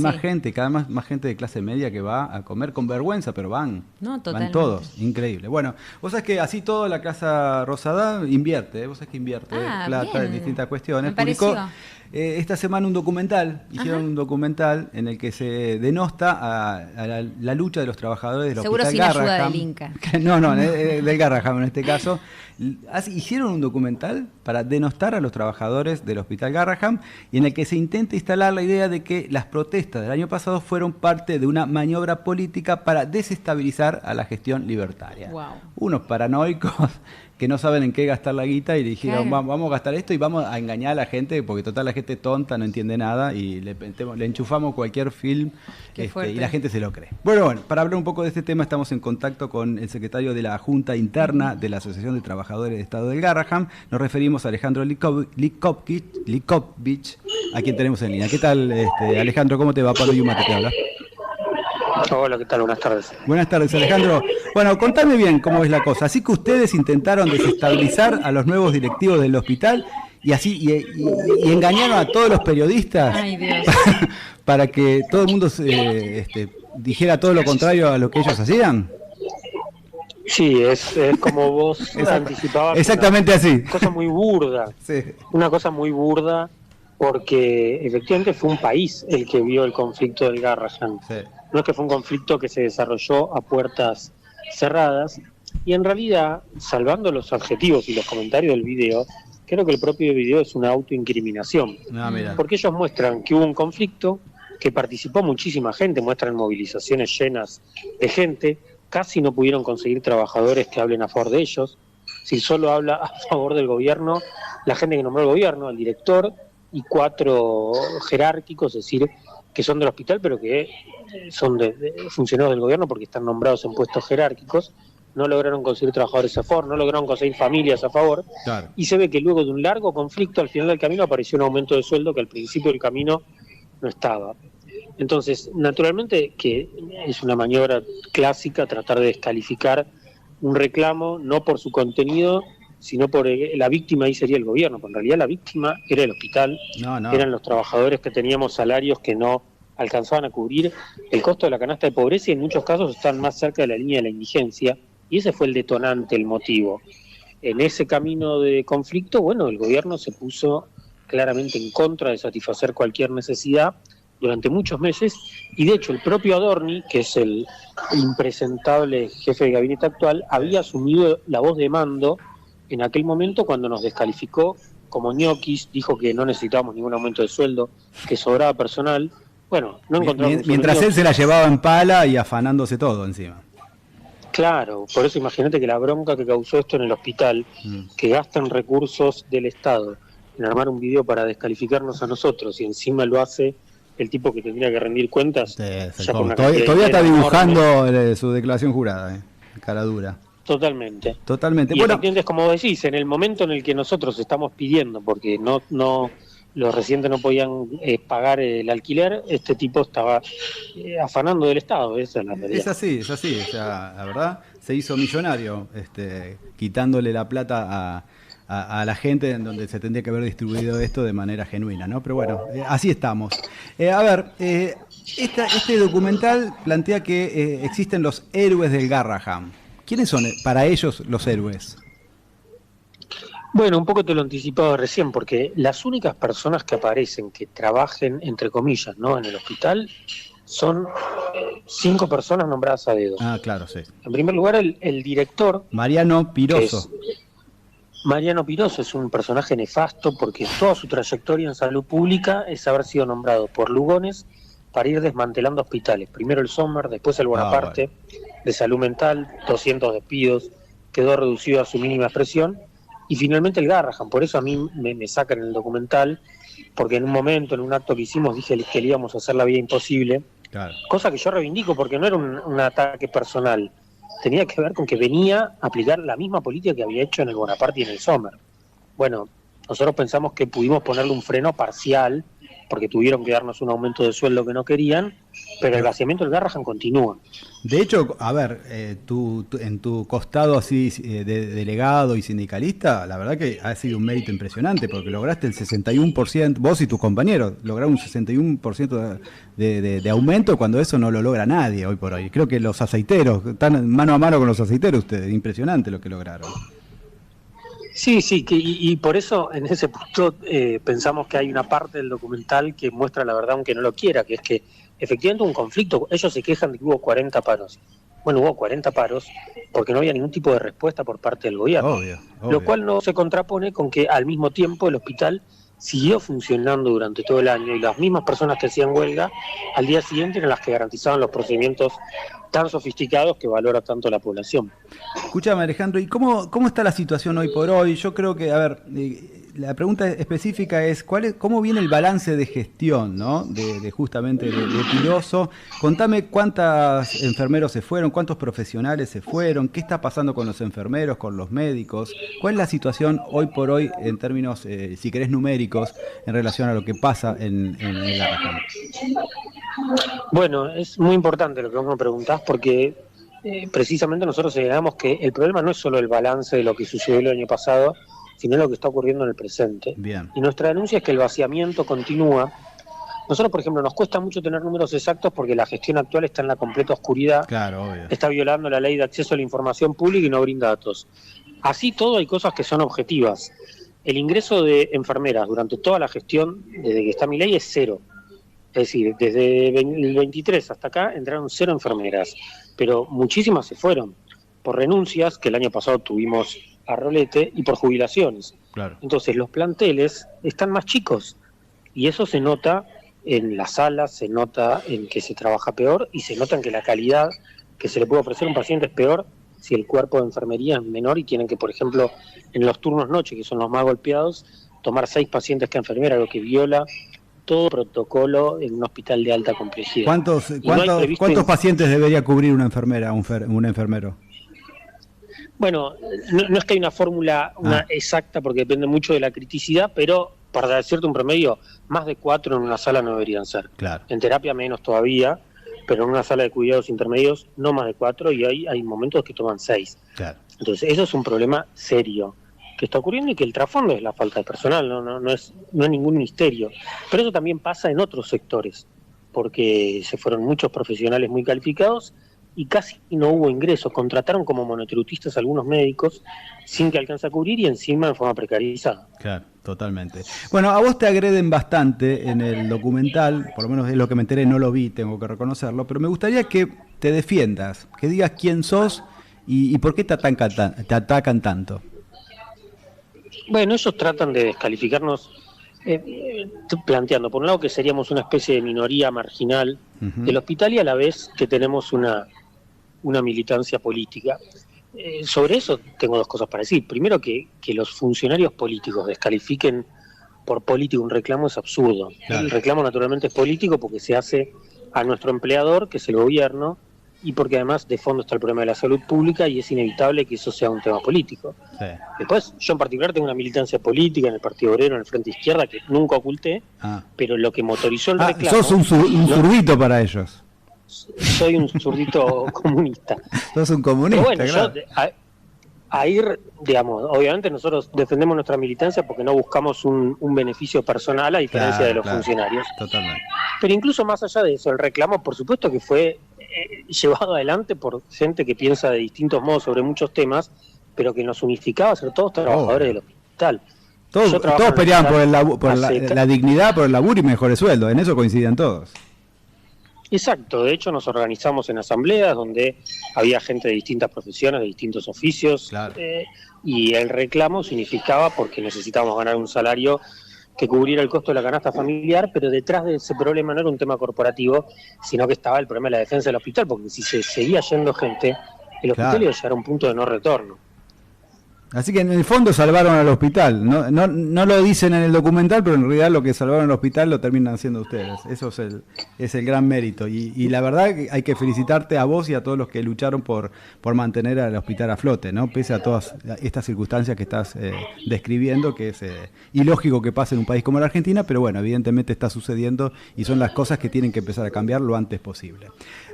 Más Sí. gente, cada vez más gente de clase media que va a comer con vergüenza, pero van. No, Van totalmente. todos, increíble. Bueno, vos sabés que así todo la Casa Rosada invierte, vos sabés que invierte Ah, plata en bien. distintas cuestiones. Me Publicó pareció. esta semana un documental, hicieron Ajá. un documental en el que se denosta a la lucha de los trabajadores del Seguro Hospital sin ayuda del Garraham. Inca. No, del Garraham en este caso. Hicieron un documental para denostar a los trabajadores del Hospital Garraham y en el que se intenta instalar la idea de que las protestas del año pasado fueron parte de una maniobra política para desestabilizar a la gestión libertaria. Wow. Unos paranoicos que no saben en qué gastar la guita y dijeron, Claro. vamos a gastar esto y vamos a engañar a la gente, porque total la gente tonta no entiende nada y le enchufamos cualquier film Qué fuerte. y la gente se lo cree. Bueno, para hablar un poco de este tema estamos en contacto con el secretario de la Junta Interna de la Asociación de Trabajadores de Estado del Garraham. Nos referimos a Alejandro Likovich, a quien tenemos en línea. ¿Qué tal, Alejandro? ¿Cómo te va? Pablo Yumate te habla. Hola, ¿qué tal? Buenas tardes. Buenas tardes, Alejandro. Bueno, contame bien cómo es la cosa. Así que ustedes intentaron desestabilizar a los nuevos directivos del hospital y así y engañaron a todos los periodistas. Ay, Dios. Para que todo el mundo dijera todo lo contrario a lo que ellos hacían. Sí, es como vos anticipabas. Exactamente así. Una cosa muy burda. Sí. Una cosa muy burda porque efectivamente fue un país el que vio el conflicto del Garrahan. Sí. No es que fue un conflicto que se desarrolló a puertas cerradas y en realidad, salvando los adjetivos y los comentarios del video, creo que el propio video es una autoincriminación. No, mira. Porque ellos muestran que hubo un conflicto, que participó muchísima gente, muestran movilizaciones llenas de gente, casi no pudieron conseguir trabajadores que hablen a favor de ellos. Si solo habla a favor del gobierno, la gente que nombró el gobierno, el director y 4 jerárquicos, es decir, que son del hospital, pero que son de funcionarios del gobierno porque están nombrados en puestos jerárquicos, no lograron conseguir trabajadores a favor, no lograron conseguir familias a favor, Claro. y se ve que luego de un largo conflicto, al final del camino apareció un aumento de sueldo que al principio del camino no estaba. Entonces, naturalmente que es una maniobra clásica tratar de descalificar un reclamo, no por su contenido, sino por la víctima ahí sería el gobierno, pero en realidad la víctima era el hospital, No. eran los trabajadores que teníamos salarios que no alcanzaban a cubrir el costo de la canasta de pobreza y en muchos casos están más cerca de la línea de la indigencia, y ese fue el detonante, el motivo. En ese camino de conflicto, bueno, el gobierno se puso claramente en contra de satisfacer cualquier necesidad durante muchos meses, y de hecho el propio Adorni, que es el impresentable jefe de gabinete actual, había asumido la voz de mando en aquel momento cuando nos descalificó como ñoquis, dijo que no necesitábamos ningún aumento de sueldo, que sobraba personal. Bueno, no encontramos Mientras él se la llevaba en pala y afanándose todo encima. Claro, por eso imagínate que la bronca que causó esto en el hospital, que gastan recursos del Estado en armar un video para descalificarnos a nosotros y encima lo hace el tipo que tendría que rendir cuentas. Ya por una cantidad de Todavía está dinero dibujando enorme. su declaración jurada, cara dura. Totalmente. Totalmente. Y Bueno, efectivamente es como decís, en el momento en el que nosotros estamos pidiendo, porque no los residentes no podían pagar el alquiler, este tipo estaba afanando del Estado, esa es la realidad. es así. O sea, la verdad, se hizo millonario quitándole la plata a la gente en donde se tendría que haber distribuido esto de manera genuina, ¿no? Pero bueno, así estamos. Este documental plantea que existen los héroes del Garraham. ¿Quiénes son para ellos los héroes? Bueno, un poco te lo anticipaba recién, porque las únicas personas que aparecen que trabajen, entre comillas, ¿no?, en el hospital, son 5 personas nombradas a dedo. Ah, claro, sí. En primer lugar, el director, Mariano que Piroso. es Mariano Piroso, es un personaje nefasto porque toda su trayectoria en salud pública es haber sido nombrado por Lugones para ir desmantelando hospitales. Primero el Sommer, después el Bonaparte, de salud mental, 200 despidos, quedó reducido a su mínima expresión, y finalmente el Garraham. Por eso a mí me sacan en el documental, porque en un momento, en un acto que hicimos, dije que le íbamos a hacer la vida imposible, Claro. cosa que yo reivindico porque no era un ataque personal, tenía que ver con que venía a aplicar la misma política que había hecho en el Bonaparte y en el Sommer. Bueno, nosotros pensamos que pudimos ponerle un freno parcial porque tuvieron que darnos un aumento de sueldo que no querían, pero el vaciamiento del Garrahan continúa. De hecho, a ver, en tu costado así de delegado y sindicalista, la verdad que ha sido un mérito impresionante, porque lograste el 61%, vos y tus compañeros, lograron un 61% de aumento, cuando eso no lo logra nadie hoy por hoy. Creo que los aceiteros, están mano a mano con los aceiteros ustedes, impresionante lo que lograron. Sí, y por eso en ese punto pensamos que hay una parte del documental que muestra la verdad aunque no lo quiera, que es que efectivamente hubo un conflicto. Ellos se quejan de que hubo 40 paros. Bueno, hubo 40 paros porque no había ningún tipo de respuesta por parte del gobierno. Obvio. Lo cual no se contrapone con que al mismo tiempo el hospital siguió funcionando durante todo el año y las mismas personas que hacían huelga al día siguiente eran las que garantizaban los procedimientos tan sofisticados que valora tanto la población. Escúchame, Alejandro, ¿y cómo está la situación hoy por hoy? Yo creo que, a ver, la pregunta específica es, ¿cómo viene el balance de gestión, ¿no? Justamente de Piloso? Contame cuántos enfermeros se fueron, cuántos profesionales se fueron, qué está pasando con los enfermeros, con los médicos, cuál es la situación hoy por hoy en términos, si querés, numéricos, en relación a lo que pasa en el Garrahan. Bueno, es muy importante lo que vos me preguntás porque precisamente nosotros señalamos que el problema no es solo el balance de lo que sucedió el año pasado, sino lo que está ocurriendo en el presente. Bien. Y nuestra denuncia es que el vaciamiento continúa. Nosotros, por ejemplo, nos cuesta mucho tener números exactos porque la gestión actual está en la completa oscuridad. Claro, obvio. Está violando la ley de acceso a la información pública y no brinda datos. Así todo hay cosas que son objetivas. El ingreso de enfermeras durante toda la gestión, desde que está mi ley, es cero. Es decir, desde el 23 hasta acá entraron 0 enfermeras, pero muchísimas se fueron por renuncias, que el año pasado tuvimos a rolete, y por jubilaciones. Claro. Entonces los planteles están más chicos y eso se nota en las salas, se nota en que se trabaja peor y se nota en que la calidad que se le puede ofrecer a un paciente es peor si el cuerpo de enfermería es menor y tienen que, por ejemplo, en los turnos noche, que son los más golpeados, tomar 6 pacientes que enfermera, lo que viola todo protocolo en un hospital de alta complejidad. ¿Cuántos pacientes debería cubrir una enfermera, un enfermero? Bueno, no es que hay una fórmula exacta porque depende mucho de la criticidad, pero para decirte un promedio, más de 4 en una sala no deberían ser. Claro. En terapia menos todavía, pero en una sala de cuidados intermedios no más de 4 y hay momentos que toman 6. Claro. Entonces eso es un problema serio que está ocurriendo y que el trasfondo es la falta de personal, no es ningún misterio. Pero eso también pasa en otros sectores, porque se fueron muchos profesionales muy calificados y casi no hubo ingresos. Contrataron como monotributistas algunos médicos sin que alcance a cubrir y encima en forma precarizada. Claro, totalmente. Bueno, a vos te agreden bastante en el documental, por lo menos es lo que me enteré, no lo vi, tengo que reconocerlo, pero me gustaría que te defiendas, que digas quién sos y por qué te atacan tanto. Bueno, ellos tratan de descalificarnos planteando, por un lado, que seríamos una especie de minoría marginal del hospital y a la vez que tenemos una militancia política. Sobre eso tengo 2 cosas para decir. Primero, que los funcionarios políticos descalifiquen por político un reclamo es absurdo. Claro. El reclamo naturalmente es político porque se hace a nuestro empleador, que es el gobierno, y porque además de fondo está el problema de la salud pública y es inevitable que eso sea un tema político. Sí. Después, yo en particular tengo una militancia política en el Partido Obrero, en el Frente Izquierda, que nunca oculté, pero lo que motorizó el reclamo... Sos un zurdito para ellos. Soy un zurdito comunista. Sos un comunista, pero bueno, claro. Yo, a ir, digamos, obviamente nosotros defendemos nuestra militancia porque no buscamos un beneficio personal a diferencia de los funcionarios. Totalmente. Pero incluso más allá de eso, el reclamo, por supuesto que fue llevado adelante por gente que piensa de distintos modos sobre muchos temas, pero que nos unificaba a ser todos trabajadores del hospital. Todos peleaban por la dignidad, por el laburo y mejores sueldos, en eso coincidían todos. Exacto, de hecho nos organizamos en asambleas donde había gente de distintas profesiones, de distintos oficios, claro. Y el reclamo significaba porque necesitábamos ganar un salario que cubriera el costo de la canasta familiar, pero detrás de ese problema no era un tema corporativo, sino que estaba el problema de la defensa del hospital, porque si se seguía yendo gente, el hospital iba a llegar a un punto de no retorno. Así que en el fondo salvaron al hospital. No lo dicen en el documental, pero en realidad lo que salvaron al hospital lo terminan haciendo ustedes. Eso es el gran mérito. Y la verdad que hay que felicitarte a vos y a todos los que lucharon por mantener al hospital a flote, ¿no? Pese a todas estas circunstancias que estás describiendo, que es ilógico que pase en un país como la Argentina, pero bueno, evidentemente está sucediendo y son las cosas que tienen que empezar a cambiar lo antes posible.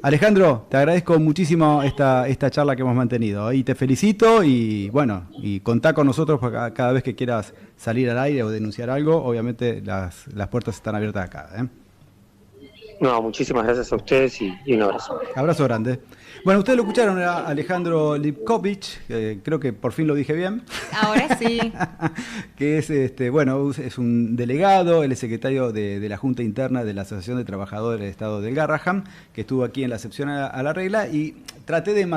Alejandro, te agradezco muchísimo esta charla que hemos mantenido y te felicito y bueno, y contá con nosotros cada vez que quieras salir al aire o denunciar algo, obviamente las puertas están abiertas acá. No, muchísimas gracias a ustedes y un abrazo. Abrazo grande. Bueno, ustedes lo escucharon, era Alejandro Lipkovich, creo que por fin lo dije bien. Ahora sí. Que es, bueno, es un delegado, él es secretario de la Junta Interna de la Asociación de Trabajadores del Estado del Garrahan, que estuvo aquí en la excepción a la regla, y traté de